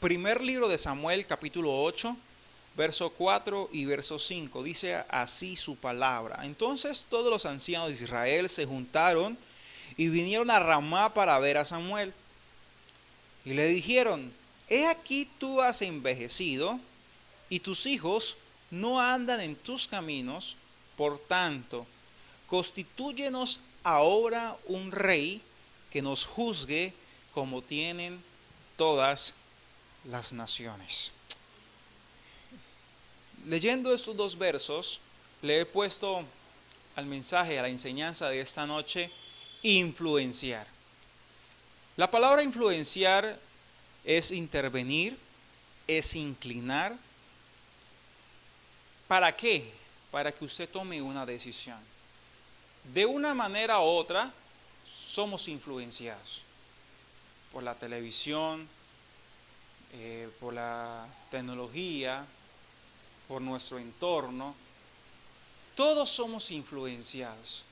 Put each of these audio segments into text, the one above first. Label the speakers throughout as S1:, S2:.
S1: Primer libro de Samuel, capítulo 8, verso 4 y verso 5. Dice así su palabra. Entonces todos los ancianos de Israel se juntaron y vinieron a Ramá para ver a Samuel. Y le dijeron, he aquí tú has envejecido y tus hijos no andan en tus caminos, por tanto, constitúyenos ahora un rey que nos juzgue como tienen todas las naciones. Leyendo estos dos versos, le he puesto al mensaje, a la enseñanza de esta noche, influenciar. La palabra influenciar es intervenir, es inclinar. ¿Para qué? Para que usted tome una decisión. De una manera u otra, somos influenciados por la televisión, por la tecnología, por nuestro entorno. Todos somos influenciados.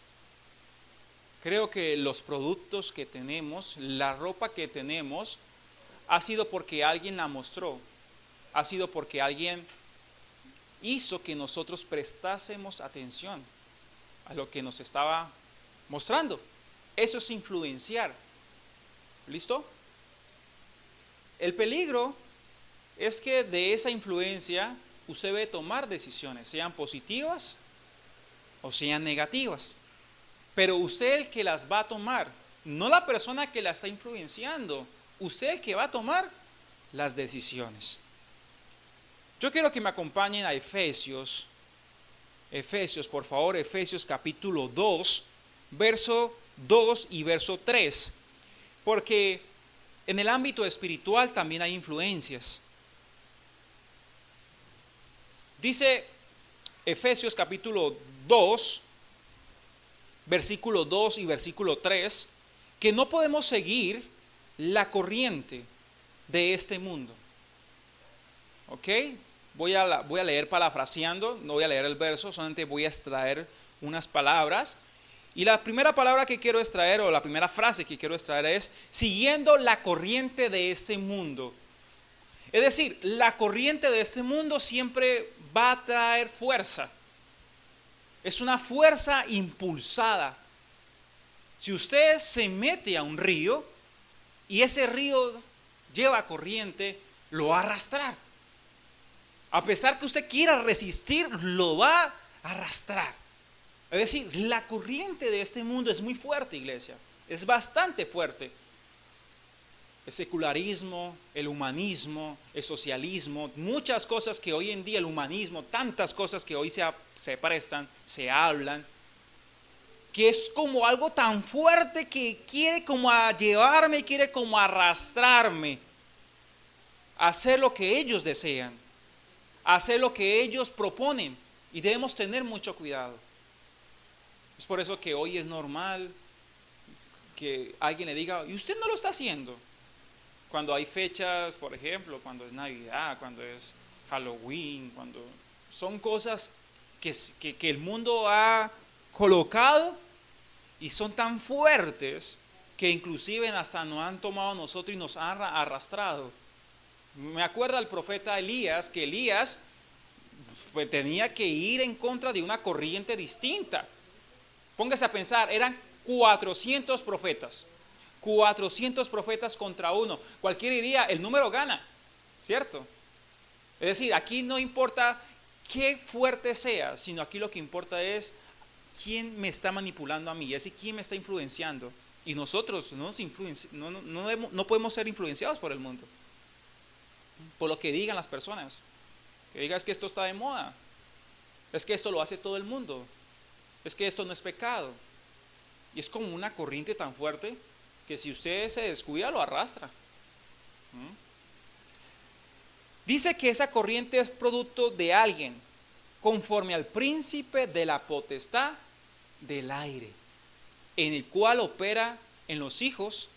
S1: Creo que los productos que tenemos, la ropa que tenemos, ha sido porque alguien la mostró, ha sido porque alguien hizo que nosotros prestásemos atención a lo que nos estaba mostrando. Eso es influenciar. ¿Listo? El peligro es que de esa influencia usted debe tomar decisiones, sean positivas o sean negativas. Pero usted el que las va a tomar, no la persona que la está influenciando, usted el que va a tomar las decisiones. Yo quiero que me acompañen a Efesios, por favor, Efesios capítulo 2, verso 2 y verso 3, porque en el ámbito espiritual también hay influencias. Dice Efesios capítulo 2, versículo 2 y versículo 3, que no podemos seguir la corriente de este mundo. ¿Ok? Voy a leer parafraseando, no voy a leer el verso, solamente voy a extraer unas palabras. Y la primera palabra que quiero extraer, o la primera frase que quiero extraer es, siguiendo la corriente de este mundo. Es decir, la corriente de este mundo siempre va a traer fuerza. Es una fuerza impulsada. Si usted se mete a un río y ese río lleva corriente, lo va a arrastrar. A pesar que usted quiera resistir, lo va a arrastrar. Es decir, la corriente de este mundo es muy fuerte, iglesia. Es bastante fuerte. El secularismo, el humanismo, el socialismo, muchas cosas que hoy en día, el humanismo, tantas cosas que hoy se prestan, se hablan, que es como algo tan fuerte que quiere como a llevarme, quiere como arrastrarme a hacer lo que ellos desean, a hacer lo que ellos proponen, y debemos tener mucho cuidado. Es por eso que hoy es normal que alguien le diga, ¿y usted no lo está haciendo? Cuando hay fechas, por ejemplo, cuando es Navidad, cuando es Halloween, cuando son cosas que el mundo ha colocado y son tan fuertes que inclusive hasta nos han tomado a nosotros y nos han arrastrado. Me acuerda el profeta Elías, que Elías pues, tenía que ir en contra de una corriente distinta. Póngase a pensar, eran 400 profetas. 400 profetas contra uno. Cualquiera diría, el número gana, ¿cierto? Es decir, aquí no importa qué fuerte sea, sino aquí lo que importa es quién me está manipulando a mí, es decir, quién me está influenciando. Y nosotros no podemos ser influenciados por el mundo, por lo que digan las personas. Que digan es que esto está de moda, es que esto lo hace todo el mundo, es que esto no es pecado. Y es como una corriente tan fuerte que si usted se descuida lo arrastra. Dice que esa corriente es producto de alguien conforme al príncipe de la potestad del aire, en el cual opera en los hijos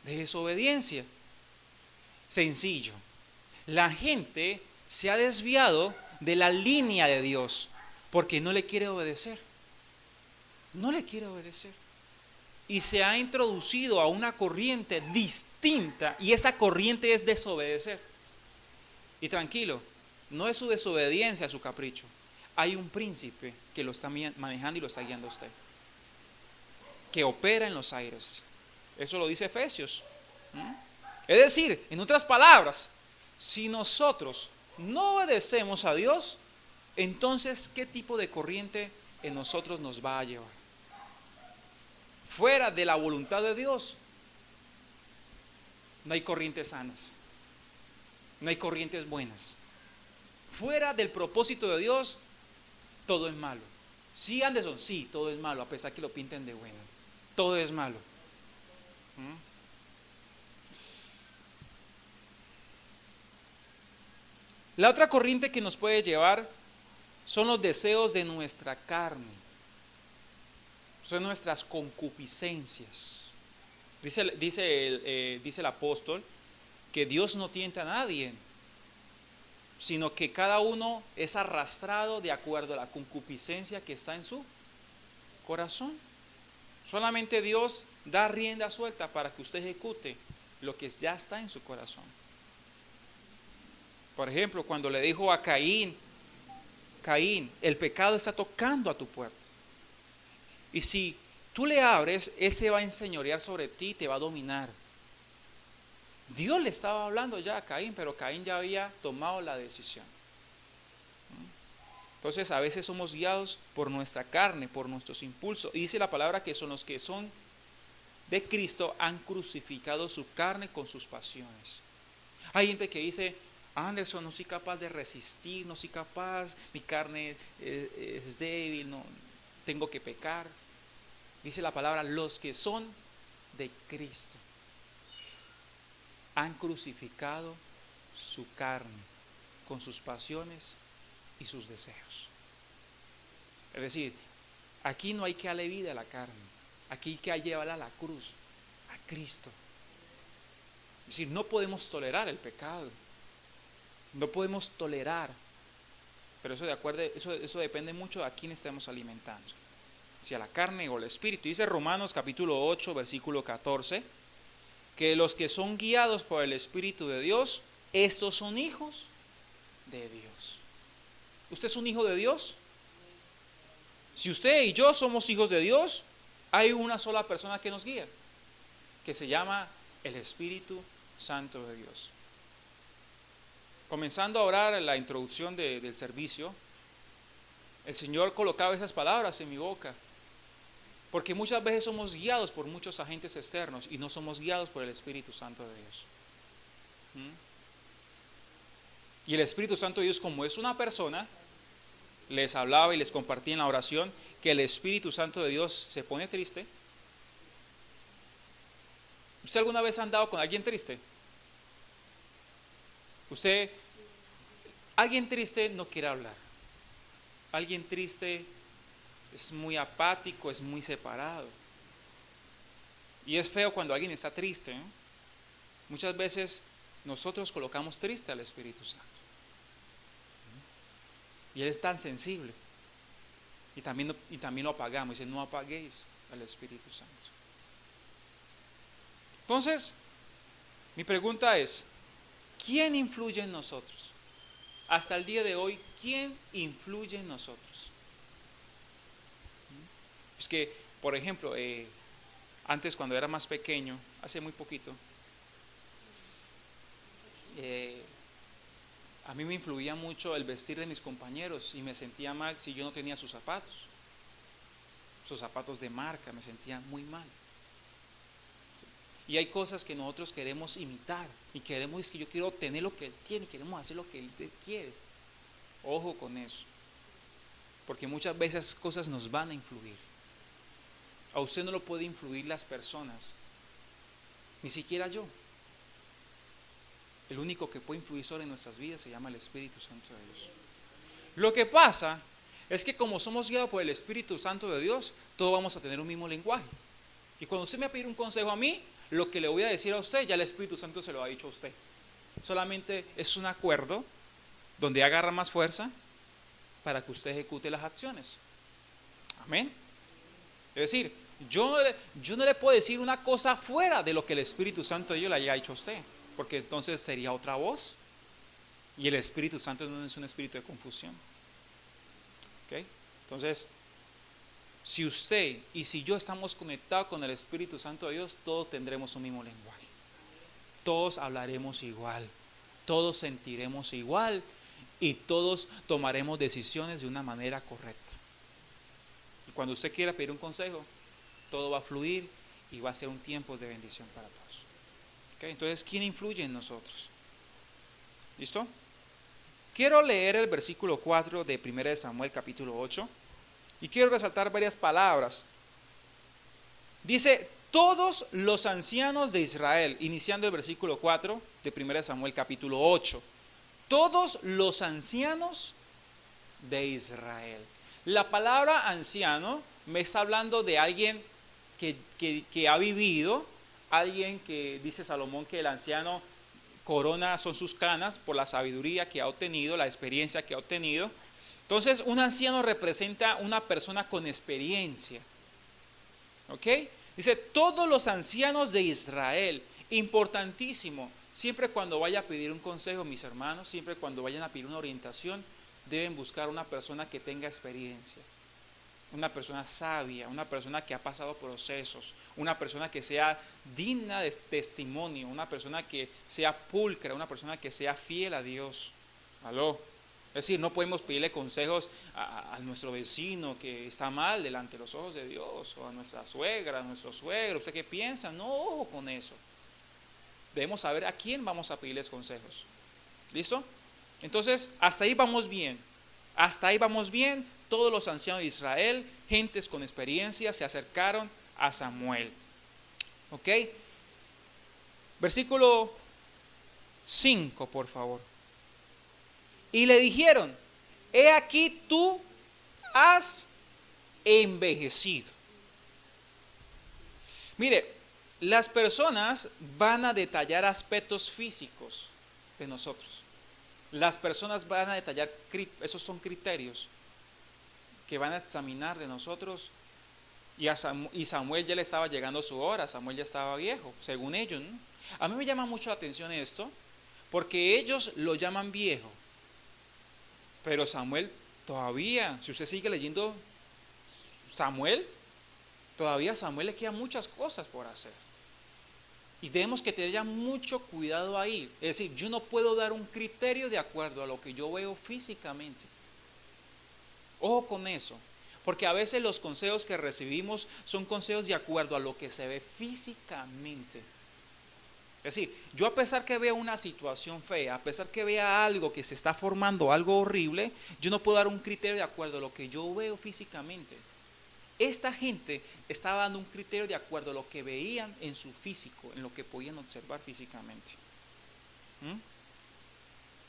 S1: de desobediencia. Sencillo, la gente se ha desviado de la línea de Dios porque no le quiere obedecer. No le quiere obedecer. Y se ha introducido a una corriente distinta, y esa corriente es desobedecer. Y tranquilo, no es su desobediencia, su capricho. Hay un príncipe que lo está manejando y lo está guiando a usted, que opera en los aires. Eso lo dice Efesios. Es decir, en otras palabras, si nosotros no obedecemos a Dios, entonces ¿qué tipo de corriente en nosotros nos va a llevar? Fuera de la voluntad de Dios, no hay corrientes sanas, no hay corrientes buenas. Fuera del propósito de Dios, todo es malo. Sí, Anderson, sí, todo es malo, a pesar que lo pinten de bueno. Todo es malo. La otra corriente que nos puede llevar son los deseos de nuestra carne, son nuestras concupiscencias. Dice el apóstol que Dios no tienta a nadie, sino que cada uno es arrastrado de acuerdo a la concupiscencia que está en su corazón. Solamente Dios da rienda suelta para que usted ejecute lo que ya está en su corazón. Por ejemplo, cuando le dijo a Caín, Caín, el pecado está tocando a tu puerta. Y si tú le abres, Él se va a enseñorear sobre ti y te va a dominar. Dios le estaba hablando ya a Caín, pero Caín ya había tomado la decisión. Entonces a veces somos guiados por nuestra carne, por nuestros impulsos. Y dice la palabra que son los que son de Cristo, han crucificado su carne con sus pasiones. Hay gente que dice, Anderson, no soy capaz de resistir, no soy capaz, mi carne es débil, no, tengo que pecar. Dice la palabra, los que son de Cristo han crucificado su carne con sus pasiones y sus deseos. Es decir, aquí no hay que darle vida a la carne, aquí hay que llevarla a la cruz, a Cristo. Es decir, no podemos tolerar el pecado, no podemos tolerar, pero eso depende mucho de a quién estemos alimentando, si a la carne o al espíritu. Dice Romanos capítulo 8, versículo 14, que los que son guiados por el Espíritu de Dios, estos son hijos de Dios. ¿Usted es un hijo de Dios? Si usted y yo somos hijos de Dios, hay una sola persona que nos guía, que se llama el Espíritu Santo de Dios. Comenzando a orar en la introducción del servicio, el Señor colocaba esas palabras en mi boca, porque muchas veces somos guiados por muchos agentes externos y no somos guiados por el Espíritu Santo de Dios. Y el Espíritu Santo de Dios, como es una persona, les hablaba y les compartía en la oración que el Espíritu Santo de Dios se pone triste. ¿Usted alguna vez ha andado con alguien triste? Alguien triste no quiere hablar. Alguien triste es muy apático, es muy separado. Y es feo cuando alguien está triste, ¿eh? Muchas veces nosotros colocamos triste al Espíritu Santo. Y Él es tan sensible. Y también lo apagamos. Dice, no apaguéis al Espíritu Santo. Entonces, mi pregunta es, ¿quién influye en nosotros? Hasta el día de hoy, ¿quién influye en nosotros? Es que, por ejemplo, antes cuando era más pequeño, hace muy poquito, a mí me influía mucho el vestir de mis compañeros y me sentía mal si yo no tenía sus zapatos de marca, me sentía muy mal. Y hay cosas que nosotros queremos imitar y queremos, es que yo quiero tener lo que Él tiene, queremos hacer lo que Él quiere. Ojo con eso, porque muchas veces cosas nos van a influir. A usted no lo puede influir las personas, ni siquiera yo. El único que puede influir sobre nuestras vidas se llama el Espíritu Santo de Dios. Lo que pasa es que como somos guiados por el Espíritu Santo de Dios, todos vamos a tener un mismo lenguaje. Y cuando usted me va a pedir un consejo a mí, lo que le voy a decir a usted, ya el Espíritu Santo se lo ha dicho a usted. Solamente es un acuerdo donde agarra más fuerza para que usted ejecute las acciones. Amén. Es decir, yo no le puedo decir una cosa fuera de lo que el Espíritu Santo de Dios le haya dicho a usted, porque entonces sería otra voz. Y el Espíritu Santo no es un espíritu de confusión. ¿Ok? Entonces, si usted y si yo estamos conectados con el Espíritu Santo de Dios, todos tendremos un mismo lenguaje. Todos hablaremos igual. Todos sentiremos igual. Y todos tomaremos decisiones de una manera correcta. Y cuando usted quiera pedir un consejo, todo va a fluir y va a ser un tiempo de bendición para todos. ¿Okay? Entonces, ¿quién influye en nosotros? ¿Listo? Quiero leer el versículo 4 de 1 Samuel capítulo 8 y quiero resaltar varias palabras. Dice, todos los ancianos de Israel, iniciando el versículo 4 de 1 Samuel capítulo 8. Todos los ancianos de Israel. La palabra anciano me está hablando de alguien que ha vivido, alguien que dice Salomón que el anciano corona son sus canas por la sabiduría que ha obtenido, la experiencia que ha obtenido. Entonces, un anciano representa una persona con experiencia. ¿Ok? Dice, todos los ancianos de Israel, importantísimo. Siempre cuando vaya a pedir un consejo, mis hermanos, siempre cuando vayan a pedir una orientación, deben buscar una persona que tenga experiencia, una persona sabia, una persona que ha pasado procesos, una persona que sea digna de testimonio, una persona que sea pulcra, una persona que sea fiel a Dios. ¿Aló? Es decir, no podemos pedirle consejos a nuestro vecino que está mal delante de los ojos de Dios, o a nuestra suegra, a nuestro suegro. ¿Usted qué piensa? No, ojo con eso. Debemos saber a quién vamos a pedirles consejos. ¿Listo? Entonces, hasta ahí vamos bien. Hasta ahí vamos bien. Todos los ancianos de Israel, gentes con experiencia, se acercaron a Samuel. ¿Ok? Versículo 5, por favor. Y le dijeron, he aquí tú has envejecido. Mire, las personas van a detallar aspectos físicos de nosotros. Las personas van a detallar, esos son criterios que van a examinar de nosotros. Y Samuel ya le estaba llegando su hora, Samuel ya estaba viejo, según ellos, ¿no? A mí me llama mucho la atención esto, porque ellos lo llaman viejo. Pero Samuel todavía, si usted sigue leyendo Samuel, todavía a Samuel le quedan muchas cosas por hacer. Y tenemos que tener ya mucho cuidado ahí. Es decir, yo no puedo dar un criterio de acuerdo a lo que yo veo físicamente. Ojo con eso. Porque a veces los consejos que recibimos son consejos de acuerdo a lo que se ve físicamente. Es decir, yo a pesar que vea una situación fea, a pesar que vea algo que se está formando, algo horrible, yo no puedo dar un criterio de acuerdo a lo que yo veo físicamente. Esta gente estaba dando un criterio de acuerdo a lo que veían en su físico, en lo que podían observar físicamente.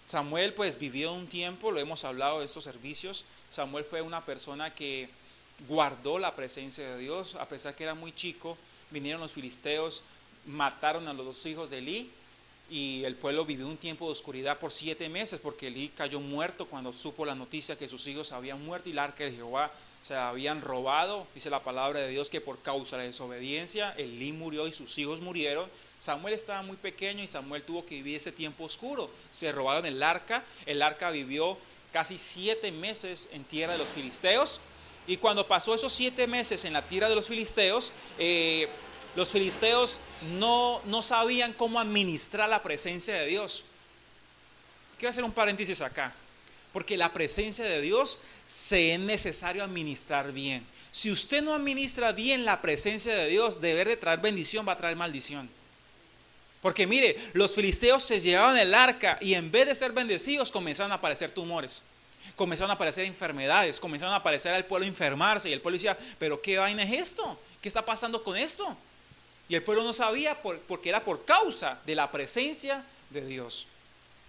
S1: Samuel pues vivió un tiempo, lo hemos hablado de estos servicios. Samuel fue una persona que guardó la presencia de Dios, a pesar que era muy chico. Vinieron los filisteos, mataron a los dos hijos de Elí y el pueblo vivió un tiempo de oscuridad por 7 meses porque Elí cayó muerto cuando supo la noticia que sus hijos habían muerto y el arca de Jehová se habían robado. Dice la palabra de Dios que por causa de la desobediencia Elí murió y sus hijos murieron. Samuel estaba muy pequeño y Samuel tuvo que vivir ese tiempo oscuro. Se robaron el arca vivió casi 7 meses en tierra de los filisteos. Y cuando pasó esos 7 meses en la tierra de los filisteos no sabían cómo administrar la presencia de Dios. Quiero hacer un paréntesis acá, porque la presencia de Dios se es necesario administrar bien. Si usted no administra bien la presencia de Dios, deber de traer bendición va a traer maldición. Porque mire, los filisteos se llevaban el arca y en vez de ser bendecidos comenzaron a aparecer tumores. Comenzaron a aparecer enfermedades, comenzaron a aparecer al pueblo enfermarse y el pueblo decía, pero ¿qué vaina es esto? ¿Qué está pasando con esto? Y el pueblo no sabía porque era por causa de la presencia de Dios.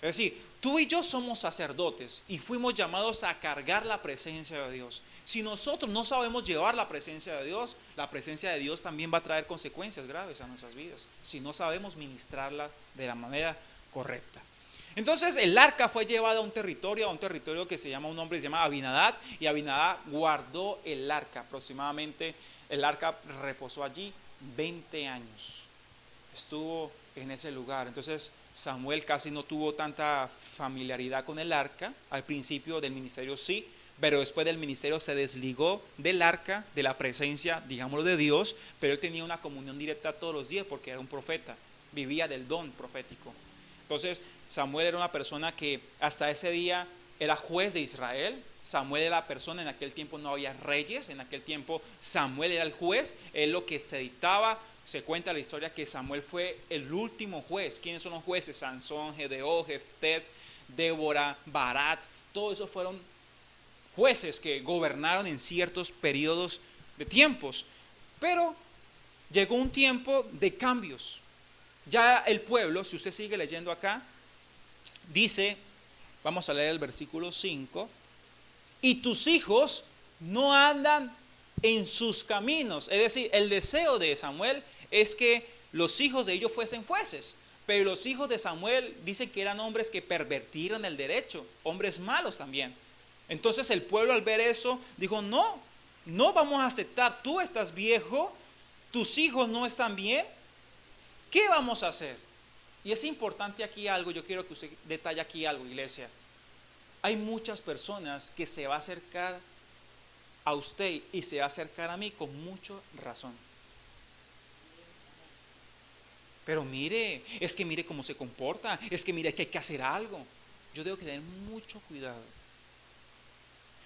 S1: Es decir, tú y yo somos sacerdotes y fuimos llamados a cargar la presencia de Dios. Si nosotros no sabemos llevar la presencia de Dios también va a traer consecuencias graves a nuestras vidas, si no sabemos ministrarla de la manera correcta. Entonces el arca fue llevada a un territorio que se llama, un hombre que se llama Abinadab, y Abinadab guardó el arca. Aproximadamente el arca reposó allí 20 años. Estuvo en ese lugar. Entonces Samuel casi no tuvo tanta familiaridad con el arca. Al principio del ministerio sí, pero después del ministerio se desligó del arca, de la presencia, digámoslo, de Dios, pero él tenía una comunión directa todos los días porque era un profeta, vivía del don profético. Entonces Samuel era una persona que hasta ese día era juez de Israel. Samuel era la persona, en aquel tiempo no había reyes, en aquel tiempo Samuel era el juez, él lo que se dictaba. Se cuenta la historia que Samuel fue el último juez. ¿Quiénes son los jueces? Sansón, Gedeón, Jeftet, Débora, Barat, todos esos fueron jueces que gobernaron en ciertos periodos de tiempos. Pero llegó un tiempo de cambios. Ya el pueblo, si usted sigue leyendo acá, dice, vamos a leer el versículo 5, y tus hijos no andan en sus caminos. Es decir, el deseo de Samuel es que los hijos de ellos fuesen jueces, pero los hijos de Samuel dicen que eran hombres que pervertieron el derecho, hombres malos también. Entonces el pueblo, al ver eso, dijo, no vamos a aceptar, tú estás viejo, tus hijos no están bien, ¿qué vamos a hacer? Y es importante aquí algo, yo quiero que usted detalle aquí algo, iglesia. Hay muchas personas que se va a acercar a usted y se va a acercar a mí con mucha razón. Pero mire, es que mire cómo se comporta, es que mire que hay que hacer algo. Yo tengo que tener mucho cuidado.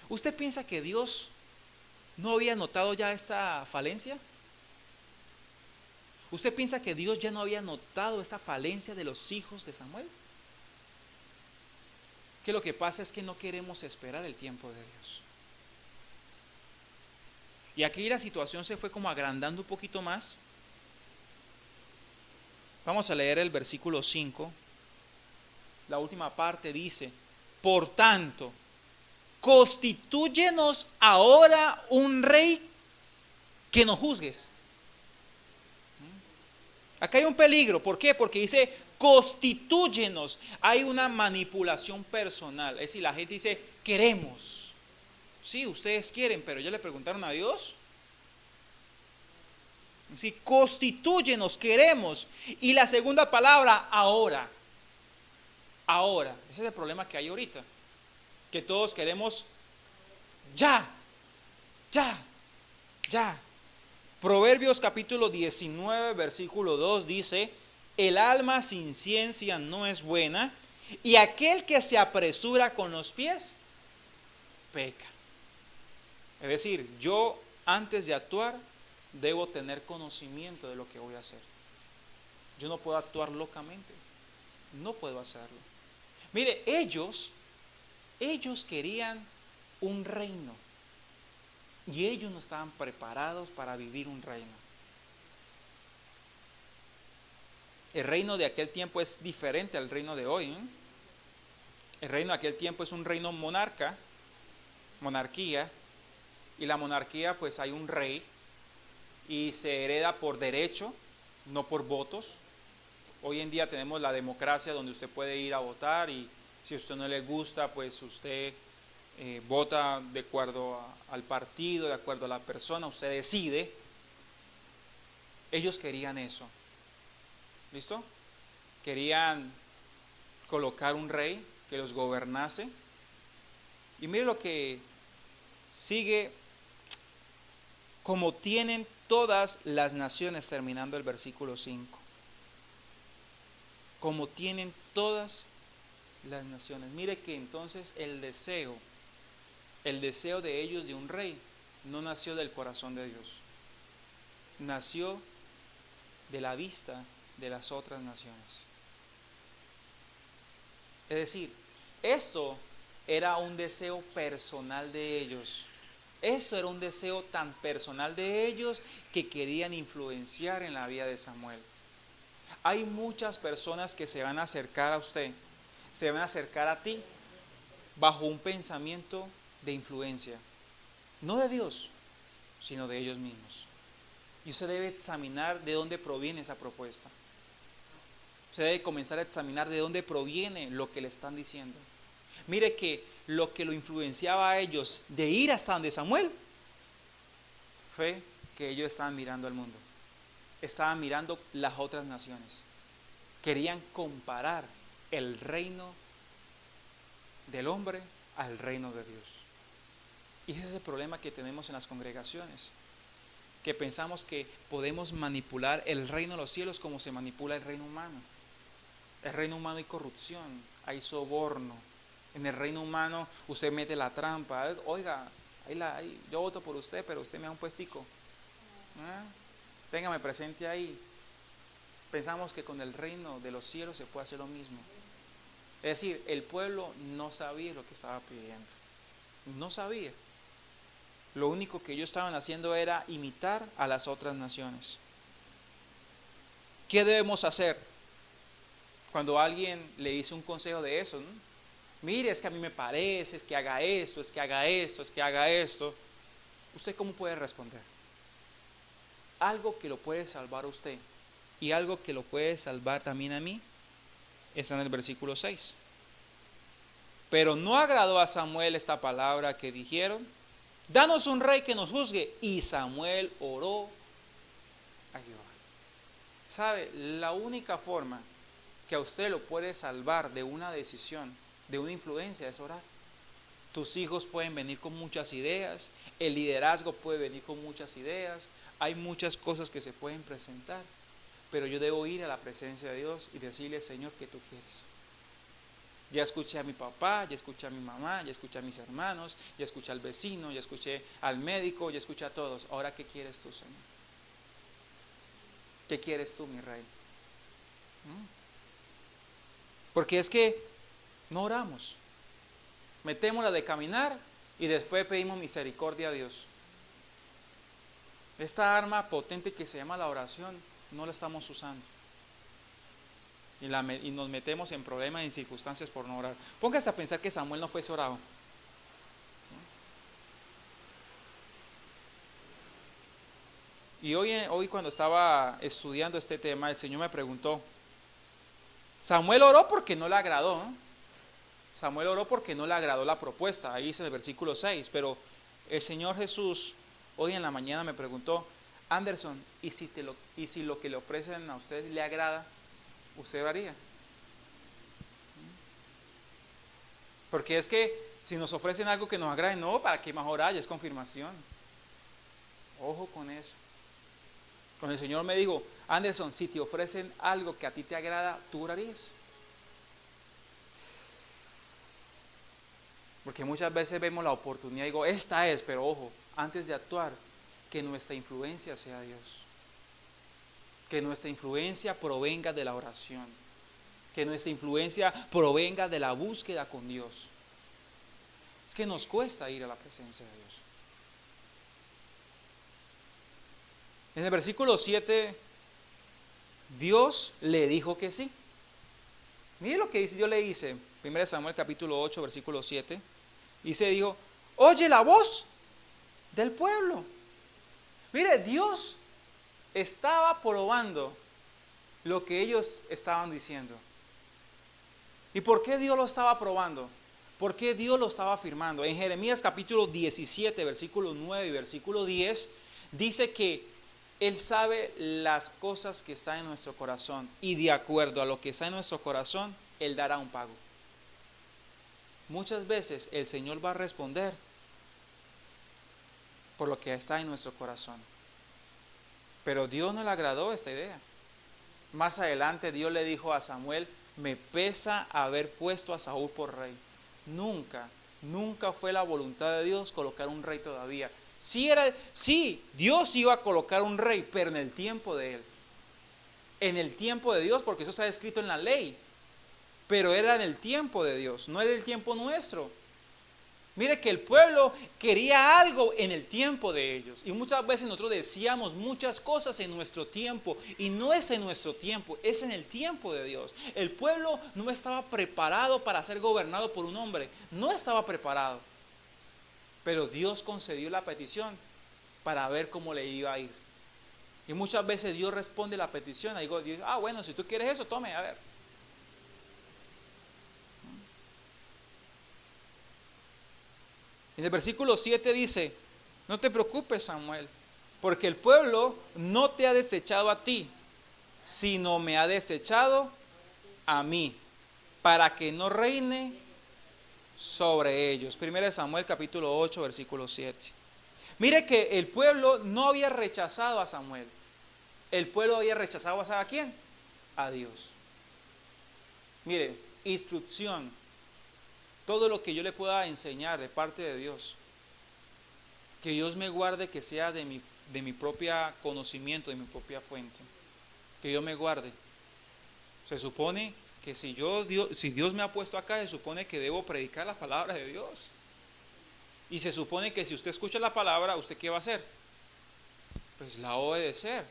S1: ¿Usted piensa que Dios no había notado ya esta falencia? ¿Usted piensa que Dios ya no había notado esta falencia de los hijos de Samuel? Que lo que pasa es que no queremos esperar el tiempo de Dios. Y aquí la situación se fue como agrandando un poquito más. Vamos a leer el versículo 5. La última parte dice, por tanto, constitúyenos ahora un rey que nos juzgues. Acá hay un peligro, ¿por qué? Porque dice, constitúyenos. Hay una manipulación personal, es decir, la gente dice, queremos. Sí, ustedes quieren, pero ya le preguntaron a Dios. Sí, constitúyenos, queremos. Y la segunda palabra, ahora. Ahora. Ese es el problema que hay ahorita. Que todos queremos ya. Proverbios capítulo 19, versículo 2 dice, el alma sin ciencia no es buena, y aquel que se apresura con los pies, peca. Es decir, yo antes de actuar, debo tener conocimiento de lo que voy a hacer. Yo no puedo actuar locamente. No puedo hacerlo. Mire, ellos querían un reino. Y ellos no estaban preparados para vivir un reino. El reino de aquel tiempo es diferente al reino de hoy, ¿eh? El reino de aquel tiempo es un reino monarquía. Y la monarquía, pues hay un rey. Y se hereda por derecho, no por votos. Hoy en día tenemos la democracia donde usted puede ir a votar y si a usted no le gusta, pues usted vota de acuerdo al partido, de acuerdo a la persona, usted decide. Ellos querían eso. ¿Listo? Querían colocar un rey que los gobernase. Y mire lo que sigue, como tienen todas las naciones, terminando el versículo 5. Como tienen todas las naciones. Mire que entonces el deseo de ellos de un rey no nació del corazón de Dios. Nació de la vista de las otras naciones. Es decir, esto era un deseo personal de ellos. Esto era un deseo tan personal de ellos que querían influenciar en la vida de Samuel. Hay muchas personas que se van a acercar a usted, se van a acercar a ti bajo un pensamiento de influencia, no de Dios, sino de ellos mismos. Y usted debe examinar de dónde proviene esa propuesta. Usted debe comenzar a examinar de dónde proviene lo que le están diciendo. Mire que lo que lo influenciaba a ellos de ir hasta donde Samuel fue que ellos estaban mirando al mundo, estaban mirando las otras naciones. Querían comparar el reino del hombre al reino de Dios. Y ese es el problema que tenemos en las congregaciones, que pensamos que podemos manipular el reino de los cielos como se manipula el reino humano. El reino humano hay corrupción, hay soborno. En el reino humano usted mete la trampa. Oiga, yo voto por usted, pero usted me da un puestico. Téngame presente ahí. Pensamos que con el reino de los cielos se puede hacer lo mismo. Es decir, el pueblo no sabía lo que estaba pidiendo. No sabía. Lo único que ellos estaban haciendo era imitar a las otras naciones. ¿Qué debemos hacer cuando alguien le dice un consejo de eso? Mire, es que a mí me parece, es que haga esto, es que haga esto, es que haga esto. ¿Usted cómo puede responder? Algo que lo puede salvar a usted y algo que lo puede salvar también a mí está en el versículo 6. Pero no agradó a Samuel esta palabra que dijeron: danos un rey que nos juzgue. Y Samuel oró a Jehová. ¿Sabe? La única forma que a usted lo puede salvar de una decisión, de una influencia, es orar. Tus hijos pueden venir con muchas ideas, el liderazgo puede venir con muchas ideas, hay muchas cosas que se pueden presentar, pero yo debo ir a la presencia de Dios y decirle: Señor, ¿qué tú quieres? Ya escuché a mi papá, ya escuché a mi mamá, ya escuché a mis hermanos, ya escuché al vecino, ya escuché al médico, ya escuché a todos. Ahora, ¿qué quieres tú, Señor? ¿Qué quieres tú, mi rey? Porque es que no oramos. Metemos la de caminar y después pedimos misericordia a Dios. Esta arma potente que se llama la oración no la estamos usando. Y nos metemos en problemas y en circunstancias por no orar. Póngase a pensar que Samuel no fuese orado. Y hoy cuando estaba estudiando este tema, el Señor me preguntó: Samuel oró porque no le agradó, ¿no? Samuel oró porque no le agradó la propuesta. Ahí dice en el versículo 6. Pero el Señor Jesús hoy en la mañana me preguntó: Anderson, ¿y si lo que le ofrecen a usted le agrada, usted oraría? Porque es que si nos ofrecen algo que nos agrade, no, ¿para qué más orar? Ya es confirmación. Ojo con eso. Cuando el Señor me dijo: Anderson, si te ofrecen algo que a ti te agrada, ¿tú orarías? Porque muchas veces vemos la oportunidad y digo: esta es, pero ojo, antes de actuar, que nuestra influencia sea Dios. Que nuestra influencia provenga de la oración. Que nuestra influencia provenga de la búsqueda con Dios. Es que nos cuesta ir a la presencia de Dios. En el versículo 7, Dios le dijo que sí. Mire lo que dice, yo le hice, 1 Samuel capítulo 8, versículo 7. Y se dijo: oye la voz del pueblo. Mire, Dios estaba probando lo que ellos estaban diciendo. ¿Y por qué Dios lo estaba probando? ¿Por qué Dios lo estaba afirmando? En Jeremías capítulo 17, versículo 9 y versículo 10, dice que Él sabe las cosas que están en nuestro corazón, y de acuerdo a lo que está en nuestro corazón, Él dará un pago. Muchas veces el Señor va a responder por lo que está en nuestro corazón. Pero Dios no le agradó esta idea. Más adelante Dios le dijo a Samuel: me pesa haber puesto a Saúl por rey. Nunca fue la voluntad de Dios colocar un rey todavía. Sí, Dios iba a colocar un rey, pero en el tiempo de Él. En el tiempo de Dios, porque eso está escrito en la ley. Pero era en el tiempo de Dios, no era el tiempo nuestro. Mire que el pueblo quería algo en el tiempo de ellos. Y muchas veces nosotros decíamos muchas cosas en nuestro tiempo. Y no es en nuestro tiempo, es en el tiempo de Dios. El pueblo no estaba preparado para ser gobernado por un hombre. No estaba preparado. Pero Dios concedió la petición para ver cómo le iba a ir. Y muchas veces Dios responde la petición. Y Dios dice: bueno, si tú quieres eso, tome, a ver. En el versículo 7 dice: no te preocupes, Samuel, porque el pueblo no te ha desechado a ti, sino me ha desechado a mí, para que no reine sobre ellos. 1 Samuel capítulo 8, versículo 7. Mire que el pueblo no había rechazado a Samuel. El pueblo había rechazado ¿a quién? A Dios. Mire, instrucción. Todo lo que yo le pueda enseñar de parte de Dios, que Dios me guarde que sea de mi propia conocimiento, de mi propia fuente. Que Dios me guarde. Se supone que si Dios me ha puesto acá, se supone que debo predicar la palabra de Dios. Y se supone que si usted escucha la palabra, ¿usted qué va a hacer? Pues la obedecer.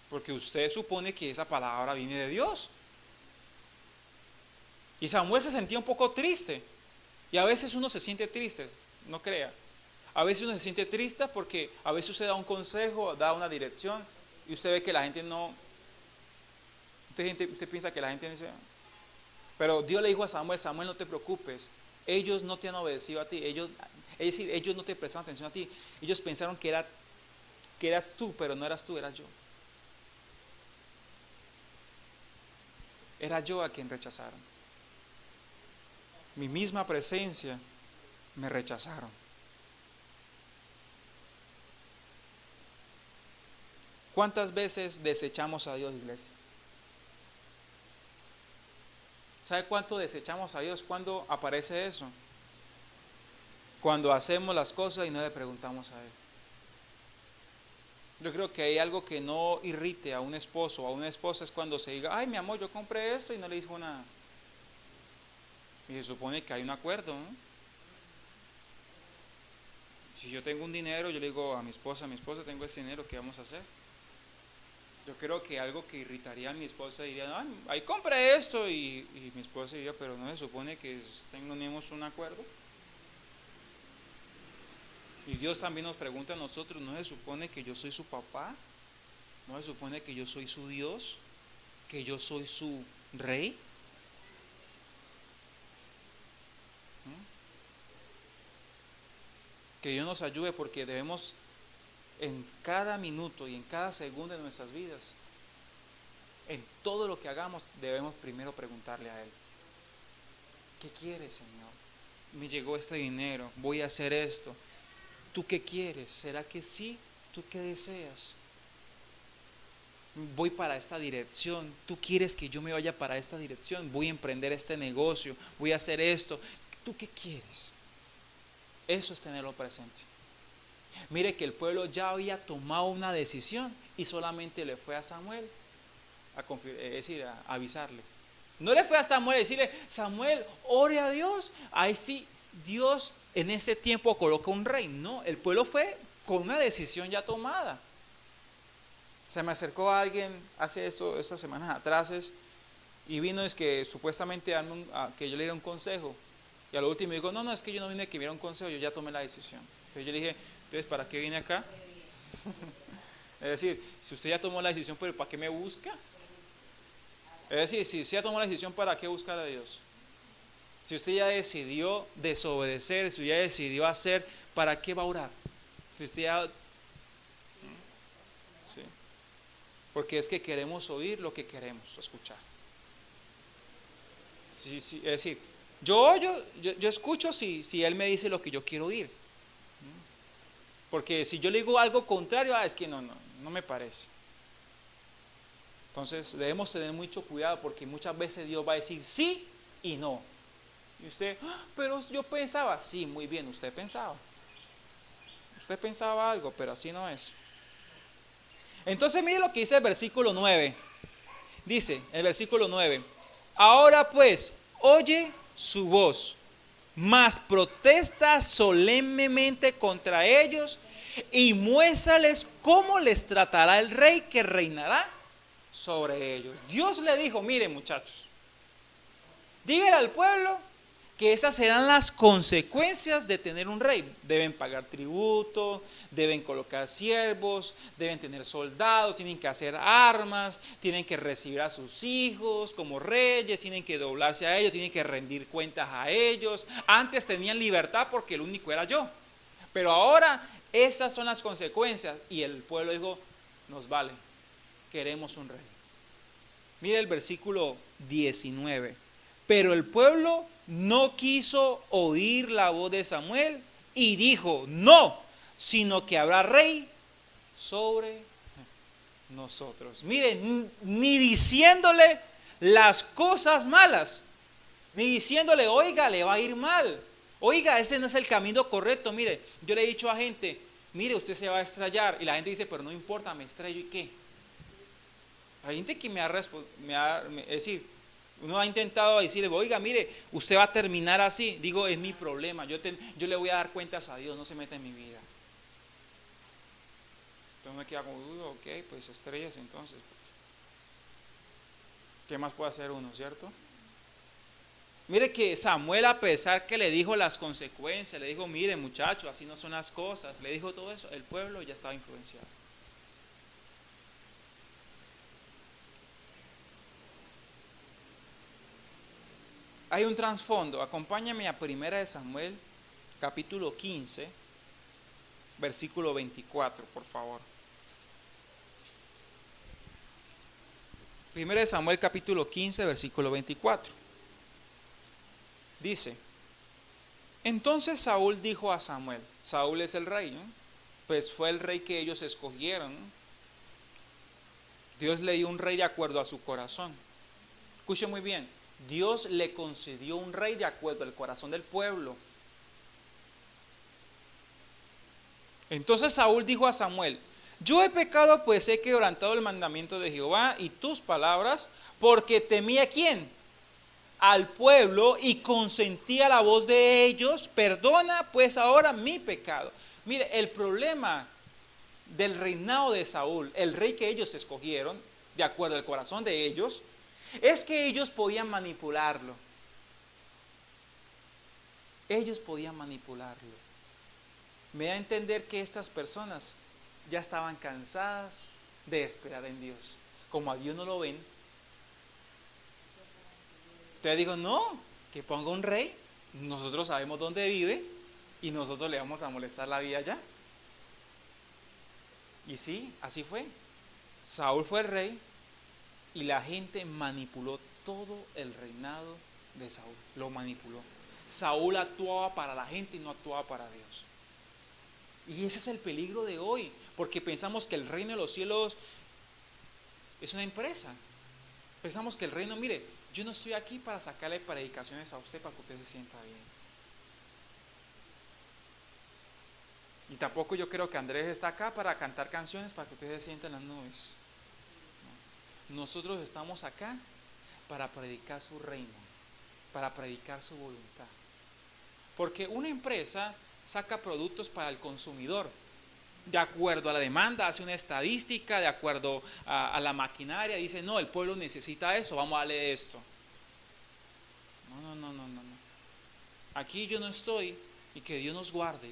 S1: Porque usted supone que esa palabra viene de Dios. Y Samuel se sentía un poco triste. Y a veces uno se siente triste, no crea. A veces uno se siente triste porque a veces usted da un consejo, da una dirección y usted ve que la gente no... Usted piensa que la gente no dice... Pero Dios le dijo a Samuel, Samuel, no te preocupes. Ellos no te han obedecido a ti. Es decir, ellos no te prestaron atención a ti. Ellos pensaron que eras tú, pero no eras tú, eras yo. Era yo a quien rechazaron. Mi misma presencia me rechazaron. ¿Cuántas veces desechamos a Dios, iglesia? ¿Sabe cuánto desechamos a Dios? ¿Cuándo aparece eso? Cuando hacemos las cosas y no le preguntamos a Él. Yo creo que hay algo que no irrite a un esposo o a una esposa es cuando se diga, ay mi amor, yo compré esto y no le dijo nada. Y se supone que hay un acuerdo, ¿no? Si yo tengo un dinero, yo le digo a mi esposa, tengo ese dinero, ¿qué vamos a hacer? Yo creo que algo que irritaría a mi esposa diría, ay, ahí compré esto y mi esposa diría, pero no se supone que tenemos un acuerdo. Y Dios también nos pregunta a nosotros, ¿no se supone que yo soy su papá? ¿No se supone que yo soy su Dios? ¿Que yo soy su rey? Que Dios nos ayude porque debemos en cada minuto y en cada segundo de nuestras vidas, en todo lo que hagamos, debemos primero preguntarle a Él, ¿qué quieres, Señor? Me llegó este dinero, voy a hacer esto. ¿Tú qué quieres? ¿Será que sí? ¿Tú qué deseas? Voy para esta dirección. ¿Tú quieres que yo me vaya para esta dirección? Voy a emprender este negocio, voy a hacer esto. ¿Tú qué quieres? Eso es tenerlo presente. Mire que el pueblo ya había tomado una decisión y solamente le fue a Samuel a avisarle. No le fue a Samuel a decirle, Samuel, ore a Dios. Ahí sí, Dios en ese tiempo colocó un rey. No, el pueblo fue con una decisión ya tomada. Se me acercó a alguien hace estas semanas atrás y vino es que supuestamente que yo le diera un consejo. Y al último digo, no, es que yo no vine a que me diera un consejo, yo ya tomé la decisión. Entonces yo le dije, entonces, ¿para qué vine acá? Es decir, si usted ya tomó la decisión, ¿pero para qué me busca? Es decir, si usted ya tomó la decisión, ¿para qué buscar a Dios? Si usted ya decidió desobedecer, si usted ya decidió hacer, ¿para qué va a orar? Si usted ya... ¿Sí? Porque es que queremos oír lo que queremos escuchar. Sí, es decir, yo escucho si Él me dice lo que yo quiero oír. Porque si yo le digo algo contrario, es que no me parece. Entonces debemos tener mucho cuidado porque muchas veces Dios va a decir sí y no. Y usted, pero yo pensaba, sí, muy bien, usted pensaba. Usted pensaba algo, pero así no es. Entonces mire lo que dice el versículo 9. Dice el versículo 9, ahora pues, oye su voz, mas protesta solemnemente contra ellos y muéstrales cómo les tratará el rey que reinará sobre ellos. Dios le dijo, miren muchachos, díganle al pueblo que esas serán las consecuencias de tener un rey. Deben pagar tributo, deben colocar siervos, deben tener soldados, tienen que hacer armas, tienen que recibir a sus hijos como reyes, tienen que doblarse a ellos, tienen que rendir cuentas a ellos. Antes tenían libertad porque el único era yo, pero ahora esas son las consecuencias. Y el pueblo dijo, nos vale, queremos un rey. Mire el versículo 19. Pero el pueblo no quiso oír la voz de Samuel y dijo, no, sino que habrá rey sobre nosotros. Mire, ni diciéndole las cosas malas, ni diciéndole, oiga, le va a ir mal, oiga, ese no es el camino correcto. Mire, yo le he dicho a gente, mire, usted se va a estrellar, y la gente dice, pero no importa, me estrello y qué. Hay gente que es decir, uno ha intentado decirle, oiga, mire, usted va a terminar así. Digo, es mi problema, yo le voy a dar cuentas a Dios, no se meta en mi vida. Entonces me queda como, ok, pues estrellas entonces. ¿Qué más puede hacer uno, cierto? Mire que Samuel, a pesar que le dijo las consecuencias, le dijo, mire muchacho, así no son las cosas, le dijo todo eso, el pueblo ya estaba influenciado. Hay un trasfondo, acompáñame a 1 Samuel, capítulo 15, versículo 24, por favor. 1 Samuel, capítulo 15, versículo 24. Dice, entonces Saúl dijo a Samuel, Saúl es el rey, ¿no? Pues fue el rey que ellos escogieron, ¿no? Dios le dio un rey de acuerdo a su corazón. Escuche muy bien, Dios le concedió un rey de acuerdo al corazón del pueblo. Entonces Saúl dijo a Samuel, yo he pecado, pues he quebrantado el mandamiento de Jehová y tus palabras, porque temí a quién, al pueblo, y consentí a la voz de ellos. Perdona pues ahora mi pecado. Mire, el problema del reinado de Saúl, el rey que ellos escogieron, de acuerdo al corazón de ellos, es que ellos podían manipularlo. Ellos podían manipularlo. Me da a entender que estas personas ya estaban cansadas de esperar en Dios. Como a Dios no lo ven, entonces digo, no, que ponga un rey, nosotros sabemos dónde vive y nosotros le vamos a molestar la vida allá. Y sí, así fue. Saúl fue el rey y la gente manipuló todo el reinado de Saúl, lo manipuló. Saúl actuaba para la gente y no actuaba para Dios. Y ese es el peligro de hoy, porque pensamos que el reino de los cielos es una empresa. Pensamos que el reino, mire, yo no estoy aquí para sacarle predicaciones a usted para que usted se sienta bien. Y tampoco yo creo que Andrés está acá para cantar canciones para que usted se sienta en las nubes. No. Nosotros estamos acá para predicar su reino, para predicar su voluntad. Porque una empresa saca productos para el consumidor, de acuerdo a la demanda, hace una estadística, de acuerdo a la maquinaria, dice, no, el pueblo necesita eso, vamos a darle esto. No. Aquí yo no estoy, y que Dios nos guarde,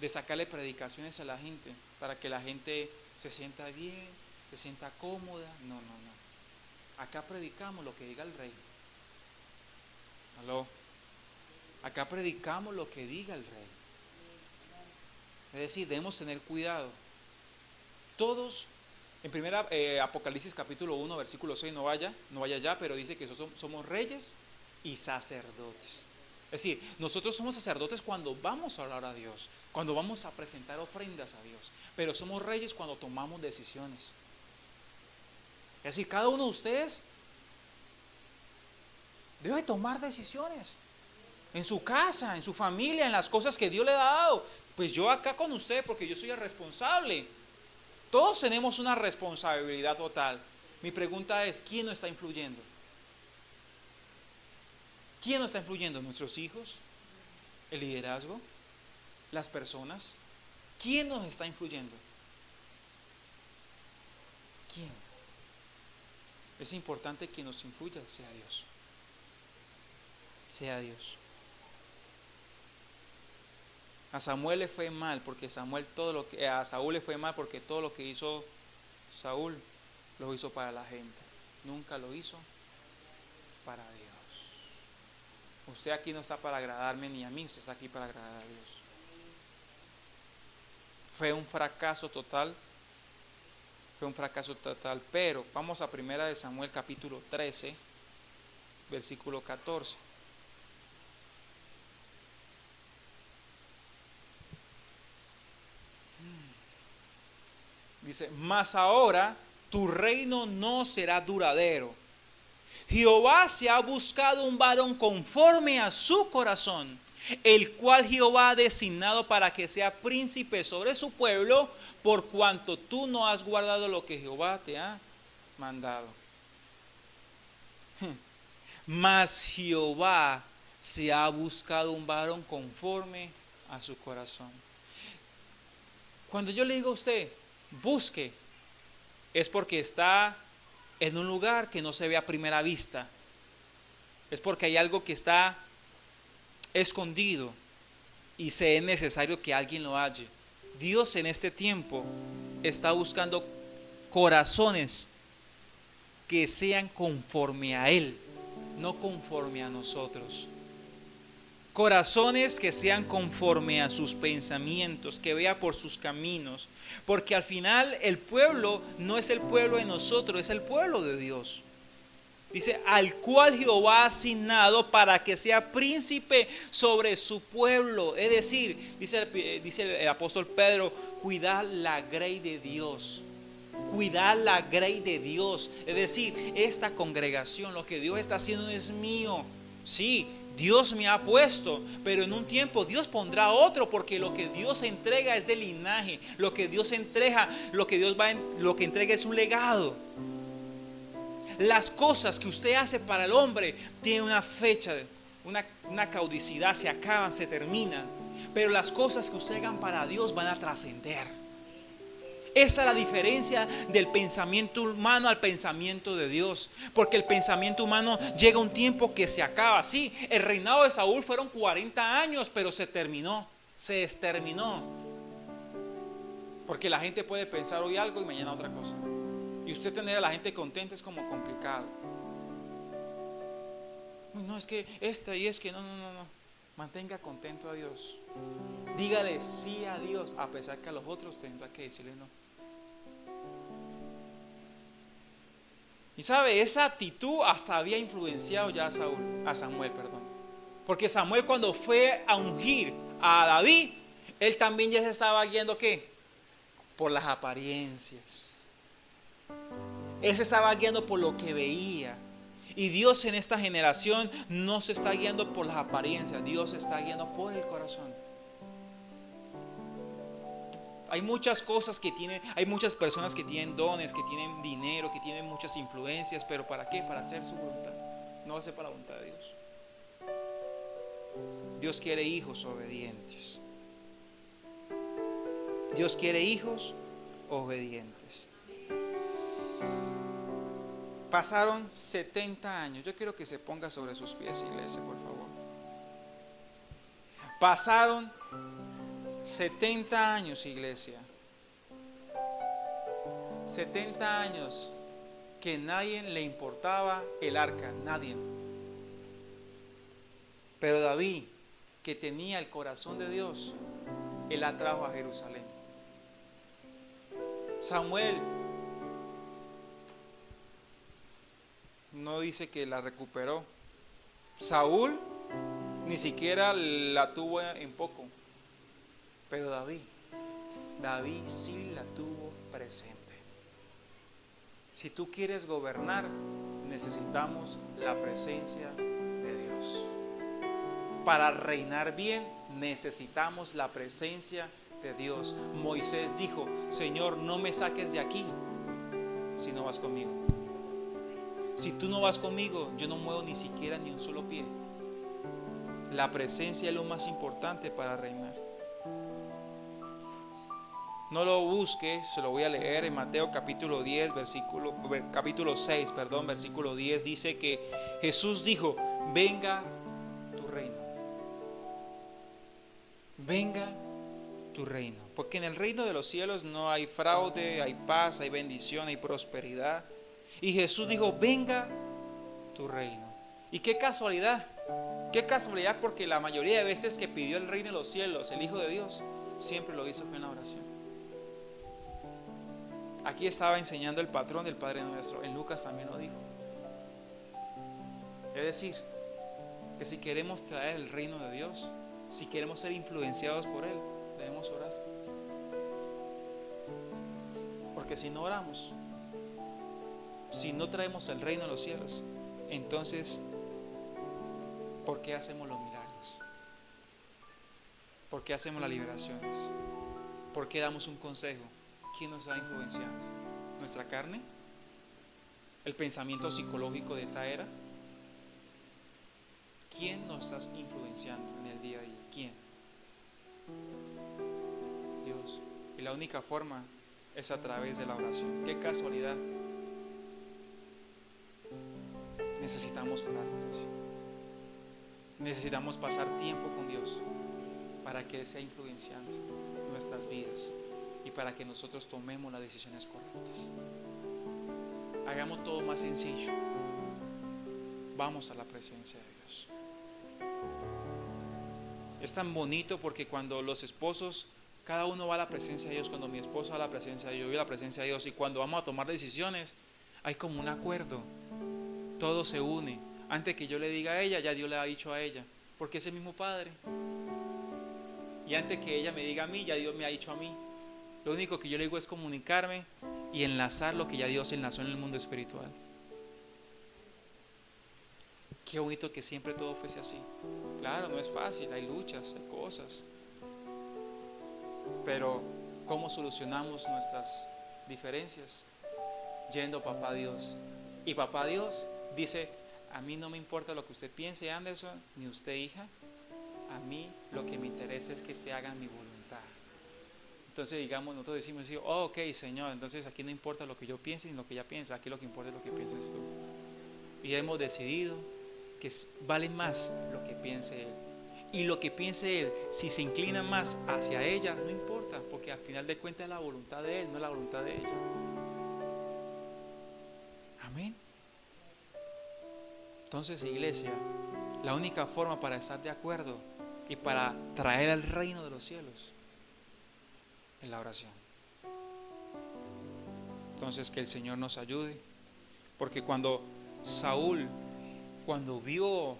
S1: de sacarle predicaciones a la gente, para que la gente se sienta bien, se sienta cómoda. No. Acá predicamos lo que diga el rey. ¿Aló? Acá predicamos lo que diga el rey. Es decir, debemos tener cuidado. Todos, en primera Apocalipsis capítulo 1, versículo 6, no vaya ya, pero dice que somos reyes y sacerdotes. Es decir, nosotros somos sacerdotes cuando vamos a orar a Dios, cuando vamos a presentar ofrendas a Dios, pero somos reyes cuando tomamos decisiones. Es decir, cada uno de ustedes debe tomar decisiones. En su casa, en su familia, en las cosas que Dios le ha dado. Pues yo acá con usted, porque yo soy el responsable. Todos tenemos una responsabilidad total. Mi pregunta es, ¿quién nos está influyendo? ¿Quién nos está influyendo? ¿Nuestros hijos? ¿El liderazgo? ¿Las personas? ¿Quién nos está influyendo? ¿Quién? Es importante que nos influya, sea Dios. Sea Dios. A Samuel le fue mal porque a Saúl le fue mal porque todo lo que hizo Saúl lo hizo para la gente. Nunca lo hizo para Dios. Usted aquí no está para agradarme ni a mí, usted está aquí para agradar a Dios. Fue un fracaso total Fue un fracaso total. Pero vamos a 1 Samuel capítulo 13, versículo 14. Dice, mas ahora tu reino no será duradero. Jehová se ha buscado un varón conforme a su corazón, el cual Jehová ha designado para que sea príncipe sobre su pueblo, por cuanto tú no has guardado lo que Jehová te ha mandado. Mas Jehová se ha buscado un varón conforme a su corazón. Cuando yo le digo a usted, busque, es porque está en un lugar que no se ve a primera vista. Es porque hay algo que está escondido y se es necesario que alguien lo halle. Dios en este tiempo está buscando corazones que sean conforme a Él, no conforme a nosotros. Corazones que sean conforme a sus pensamientos, que vea por sus caminos, porque al final el pueblo no es el pueblo de nosotros, es el pueblo de Dios. Dice, al cual Jehová ha asignado para que sea príncipe sobre su pueblo. Es decir, dice el apóstol Pedro, cuidar la grey de Dios. Cuidar la grey de Dios. Es decir, esta congregación, lo que Dios está haciendo es mío. Sí, Dios me ha puesto, pero en un tiempo Dios pondrá otro, porque lo que Dios entrega es de linaje. Lo que Dios entrega, lo que entrega es un legado. Las cosas que usted hace para el hombre tienen una fecha, una caducidad, se acaban, se terminan. Pero las cosas que usted hagan para Dios van a trascender. Esa es la diferencia del pensamiento humano al pensamiento de Dios. Porque el pensamiento humano llega un tiempo que se acaba. Sí, el reinado de Saúl fueron 40 años, pero se terminó, se exterminó. Porque la gente puede pensar hoy algo y mañana otra cosa. Y usted tener a la gente contenta es como complicado. No, es que no. Mantenga contento a Dios. Dígale sí a Dios, a pesar que a los otros tendrá que decirle no. Y sabe, esa actitud hasta había influenciado ya a Samuel. Porque Samuel, cuando fue a ungir a David, él también ya se estaba guiando ¿qué? Por las apariencias. Él se estaba guiando por lo que veía. Y Dios en esta generación no se está guiando por las apariencias. Dios se está guiando por el corazón. Hay muchas cosas hay muchas personas que tienen dones, que tienen dinero, que tienen muchas influencias. ¿Pero para qué? Para hacer su voluntad. No hace para la voluntad de Dios. Dios quiere hijos obedientes. Dios quiere hijos obedientes. Pasaron 70 años. Yo quiero que se ponga sobre sus pies, iglesia, por favor. Pasaron 70 años, iglesia. 70 años que nadie le importaba el arca, nadie. Pero David, que tenía el corazón de Dios, él la trajo a Jerusalén. Samuel no dice que la recuperó. Saúl ni siquiera la tuvo en poco. Pero David sí la tuvo presente. Si tú quieres gobernar, necesitamos la presencia de Dios. Para reinar bien, necesitamos la presencia de Dios. Moisés dijo, Señor, no me saques de aquí si no vas conmigo. Si tú no vas conmigo, yo no muevo ni siquiera ni un solo pie. La presencia es lo más importante para reinar. No lo busque, se lo voy a leer en Mateo capítulo 10, capítulo 6, versículo 10. Dice que Jesús dijo, venga tu reino. Venga tu reino. Porque en el reino de los cielos no hay fraude, hay paz, hay bendición, hay prosperidad. Y Jesús dijo, venga tu reino. Y qué casualidad porque la mayoría de veces que pidió el reino de los cielos, el Hijo de Dios, siempre lo hizo en la oración. Aquí estaba enseñando el patrón del Padre Nuestro. En Lucas también lo dijo. Es decir, que si queremos traer el reino de Dios, si queremos ser influenciados por Él, debemos orar. Porque si no oramos, si no traemos el reino de los cielos, entonces, ¿por qué hacemos los milagros? ¿Por qué hacemos las liberaciones? ¿Por qué damos un consejo? ¿Quién nos está influenciando? ¿Nuestra carne? ¿El pensamiento psicológico de esta era? ¿Quién nos está influenciando en el día a día? ¿Quién? Dios. Y la única forma es a través de la oración. Qué casualidad. Necesitamos orar, iglesia. Necesitamos pasar tiempo con Dios para que Él sea influenciando nuestras vidas y para que nosotros tomemos las decisiones correctas. Hagamos todo más sencillo. Vamos a la presencia de Dios. Es tan bonito porque cuando los esposos, cada uno va a la presencia de Dios, cuando mi esposa va a la presencia de Dios, yo voy a la presencia de Dios, y cuando vamos a tomar decisiones, hay como un acuerdo. Todo se une. Antes que yo le diga a ella, ya Dios le ha dicho a ella, porque es el mismo Padre. Y antes que ella me diga a mí, ya Dios me ha dicho a mí. Lo único que yo le digo es comunicarme y enlazar lo que ya Dios enlazó en el mundo espiritual. Qué bonito que siempre todo fuese así. Claro, no es fácil, hay luchas, hay cosas. Pero ¿cómo solucionamos nuestras diferencias? Yendo a Papá Dios. Y Papá Dios dice: a mí no me importa lo que usted piense, Anderson, ni usted, hija. A mí lo que me interesa es que usted haga mi voluntad. Entonces, digamos, nosotros decimos, oh, ok, Señor, entonces aquí no importa lo que yo piense ni lo que ella piensa, aquí lo que importa es lo que pienses tú. Y hemos decidido que vale más lo que piense Él. Y lo que piense Él, si se inclina más hacia ella, no importa, porque al final de cuentas es la voluntad de Él, no es la voluntad de ella. Amén. Entonces, iglesia, la única forma para estar de acuerdo y para traer el reino de los cielos es la oración. Entonces, que el Señor nos ayude, porque cuando Saúl, cuando vio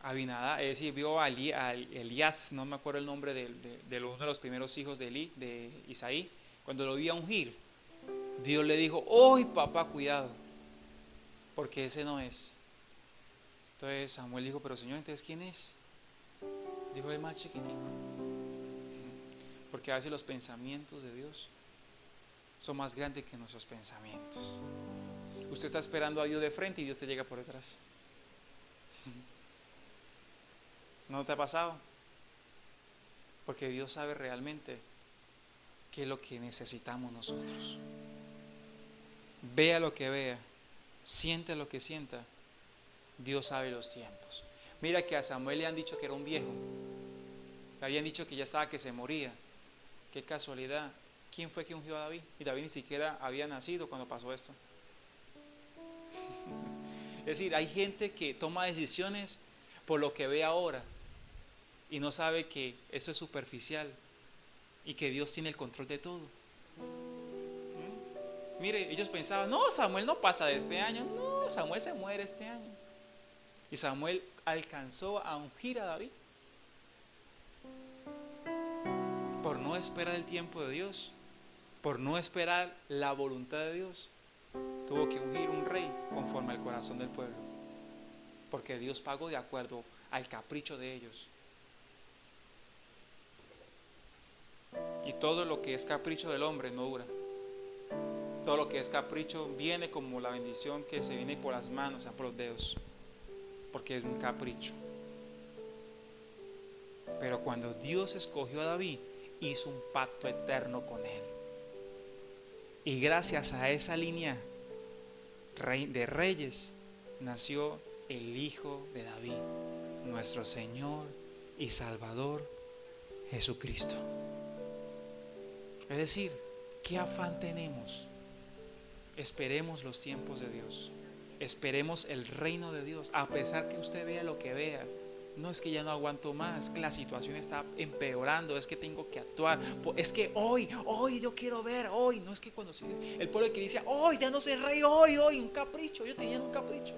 S1: a Abinadab, es decir, vio a Eliab, no me acuerdo el nombre de uno de los primeros hijos de Isaí, cuando lo vio ungir, Dios le dijo: ¡oh, papá, cuidado! Porque ese no es. Entonces Samuel dijo: pero Señor, entonces ¿quién es? Dijo: el más chiquitico. Porque a veces los pensamientos de Dios son más grandes que nuestros pensamientos. Usted está esperando a Dios de frente y Dios te llega por detrás. ¿No te ha pasado? Porque Dios sabe realmente qué es lo que necesitamos nosotros. Vea lo que vea, siente lo que sienta, Dios sabe los tiempos. Mira que a Samuel le han dicho que era un viejo, le habían dicho que ya estaba, que se moría. Qué casualidad. ¿Quién fue que ungió a David? Y David ni siquiera había nacido cuando pasó esto. Es decir, hay gente que toma decisiones por lo que ve ahora y no sabe que eso es superficial y que Dios tiene el control de todo. Mire, ellos pensaban: no, Samuel no pasa de este año, no, Samuel se muere este año. Y Samuel alcanzó a ungir a David por no esperar el tiempo de Dios, por no esperar la voluntad de Dios. Tuvo que ungir un rey conforme al corazón del pueblo, porque Dios pagó de acuerdo al capricho de ellos. Y todo lo que es capricho del hombre no dura. Todo lo que es capricho viene como la bendición que se viene por las manos, o sea, por los dedos, porque es un capricho. Pero cuando Dios escogió a David, hizo un pacto eterno con él. Y gracias a esa línea de reyes nació el Hijo de David, nuestro Señor y Salvador Jesucristo. Es decir, ¿qué afán tenemos? Esperemos los tiempos de Dios. Esperemos el reino de Dios. A pesar que usted vea lo que vea, No, es que ya no aguanto más, que la situación está empeorando, es que tengo que actuar, es que hoy yo quiero ver, hoy, no es que cuando el pueblo que dice, hoy ya no sé rey, hoy, un capricho, yo tenía un capricho.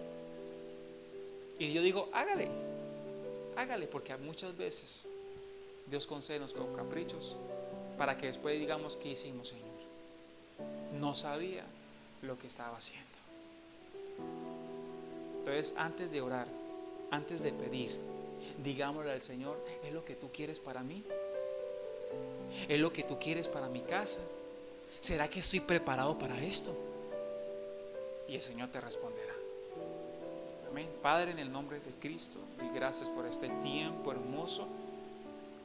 S1: Y yo digo, hágale, porque muchas veces Dios concédenos con caprichos para que después digamos, ¿qué hicimos, Señor? No sabía lo que estaba haciendo. Entonces, antes de orar, antes de pedir, digámosle al Señor, ¿es lo que tú quieres para mí? ¿Es lo que tú quieres para mi casa? ¿Será que estoy preparado para esto? Y el Señor te responderá. Amén. Padre, en el nombre de Cristo, y gracias por este tiempo hermoso.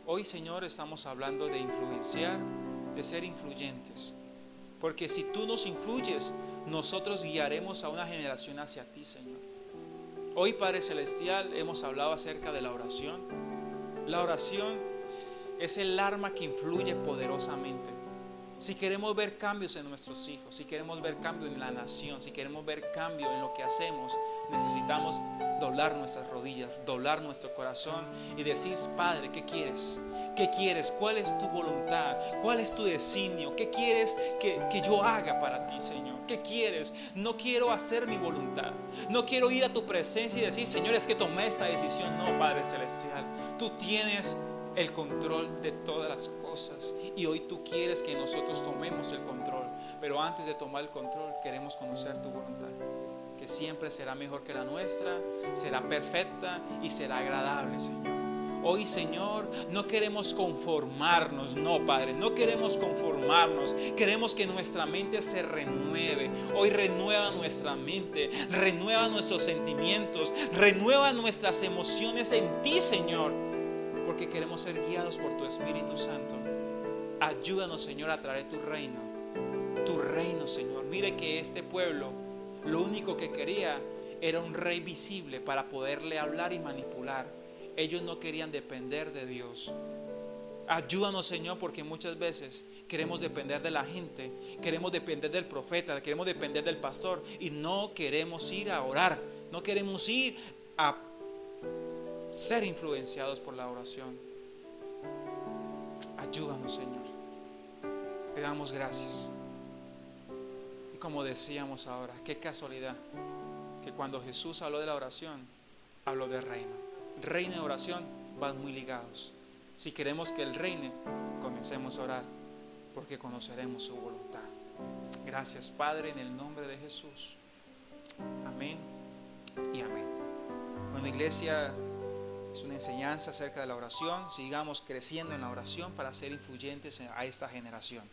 S1: Hoy, Señor, estamos hablando de influenciar, de ser influyentes. Porque si tú nos influyes, nosotros guiaremos a una generación hacia ti, Señor. Hoy, Padre Celestial, hemos hablado acerca de la oración. La oración es el arma que influye poderosamente. Si queremos ver cambios en nuestros hijos, si queremos ver cambio en la nación, si queremos ver cambio en lo que hacemos, necesitamos doblar nuestras rodillas, doblar nuestro corazón y decir, Padre, ¿qué quieres? ¿Qué quieres? ¿Cuál es tu voluntad? ¿Cuál es tu designio? ¿Qué quieres que yo haga para ti, Señor? ¿Qué quieres? No quiero hacer mi voluntad. No quiero ir a tu presencia y decir, Señor, es que tomé esta decisión. No, Padre Celestial, tú tienes el control de todas las cosas y hoy tú quieres que nosotros tomemos el control, pero antes de tomar el control queremos conocer tu voluntad, que siempre será mejor que la nuestra, será perfecta y será agradable, Señor. Hoy, Señor, no queremos conformarnos, no, Padre, no queremos conformarnos, queremos que nuestra mente se renueve. Hoy renueva nuestra mente, renueva nuestros sentimientos, renueva nuestras emociones en ti, Señor, porque queremos ser guiados por tu Espíritu Santo. Ayúdanos, Señor, a traer tu reino, Señor. Mire que este pueblo lo único que quería era un rey visible para poderle hablar y manipular. Ellos no querían depender de Dios. Ayúdanos, Señor, porque muchas veces queremos depender de la gente, queremos depender del profeta, queremos depender del pastor y no queremos ir a orar, no queremos ir a ser influenciados por la oración. Ayúdanos, Señor. Te damos gracias. Y como decíamos ahora, qué casualidad que cuando Jesús habló de la oración, habló de reino. Reino y oración van muy ligados. Si queremos que Él reine, comencemos a orar, porque conoceremos su voluntad. Gracias, Padre, en el nombre de Jesús. Amén y amén. Bueno, iglesia, es una enseñanza acerca de la oración. Sigamos creciendo en la oración para ser influyentes a esta generación.